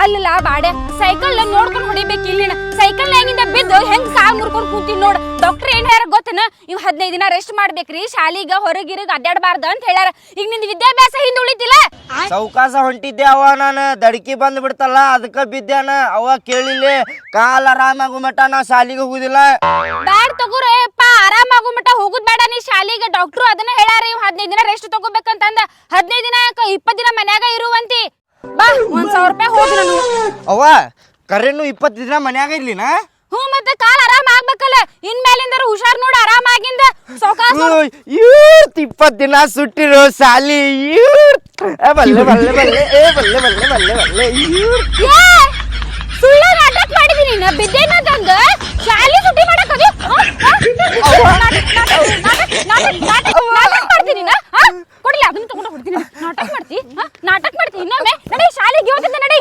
ಅಲ್ಲ ಬಾಡೆ ಸೈಕಲ್ ನೋಡ್ಕೊಂಡು ಹೊಡಿಬೇಕು ಇಲ್ಲಿನ ಸೈಕಲ್ ಹೆಂಗಿಂದ ಬಿದ್ದು ಹೆಂಗ್ ಕಾಲ್ ಮುರ್ಕೊಂಡ್ ಕೂತೀನಿ ನೋಡ್ ಡಾಕ್ಟರ್ ಏನ್ ಹೇಳ್ಯಾರ ಗೊತ್ತನ ಇವ್ 15 ದಿನ ರೆಸ್ಟ್ ಮಾಡ್ಬೇಕ್ರಿ ಶಾಲಿಗ ಹೊರಗಿರಗ್ ಅಡ್ಡಾಡಬಾರ್ದು ಅಂತ ಹೇಳ್ಯಾರ ಈಗ ನಿಂದ ವಿದ್ಯಾಭ್ಯಾಸ ಹಿಂದ್ ಉಳಿತಿಲ್ಲ ಸೌಕಾಸ ಹೊಂಟಿದ್ದೆ ಅವ ನಾನು ದಡ್ಕಿ ಬಂದ್ ಬಿಡ್ತಲ್ಲ ಅದಕ್ಕ ಬಿದ್ದ್ಯಾನ ಅವ ಕೇಳಿಲ್ಲ ಕಾಲ್ ಆರಾಮಾಗು ಮಟ ನಾ ಶಾಲಿಗೆ ಹೋಗುದಿಲ್ಲ ಬ್ಯಾಡ್ ತಗೋರಪ್ಪ ಆರಾಮಾಗು ಮಟ ಹೋಗುದ್ ಬೇಡ ನೀ ಶಾಲಿಗೆ ಡಾಕ್ಟ್ರು ಅದನ್ನ ಹೇಳ್ಯಾರ ಇವ್ 15 ದಿನ ರೆಸ್ಟ್ ತಗೋಬೇಕಂತಂದ 15 ದಿನ 20 ದಿನ ಮನ್ಯಾಗ ಇರುವಂತಿ ಬಾ 1,000 ರೂಪಾಯಿ ಹೋಗಿ ನಾನು ಅವ್ವ ಕರೆನು 20 ದಿನ ಮನ್ಯಾಗ ಇರ್ಲಿನ ಹ್ಞೂ ಮತ್ತೆ ಕಾಲ್ ಆರಾಮ ಆಗ್ಬೇಕಲ್ಲ ಇನ್ಮೇಲಿಂದರ ಹುಷಾರ್ ನೋಡು ಆರಾಮಾಗಿಂದ ಸೌಕಾಸ 20 ದಿನ ಸುಟ್ಟಿರೋ ಶಾಲಿ ಬಲ್ಲೆ ಬಲ್ಲೆ ಬಲ್ಲೆ ಏ ಬಲ್ಲೆ ಬಲ್ಲೆ ಬಲ್ಲೆ ಬಲ್ಲೆ ಸುಳ್ಳ ನಾಟಕ ಮಾಡಿದೀನಿ ನಾ ಬಿದ್ದೇನಂತಂದ ಶಾಲಿ ಸುಟ್ಟಿ ಮಾಡಕ್ ಹೋಗಿ ನಾಟಕ ಮಾಡ್ತೀನಿ ನಾ ಕೊಡ್ಲಿ ಅದನ್ನ ತಗೊಂಡು ಹೊಡ್ತೀನಿ ನಾಟಕ ಮಾಡ್ತಿ ಇನ್ನೊಮ್ಮೆ ನಡಿ ಶಾಲೆಗೆ ಇವತ್ತಿಂದ ನಡಿ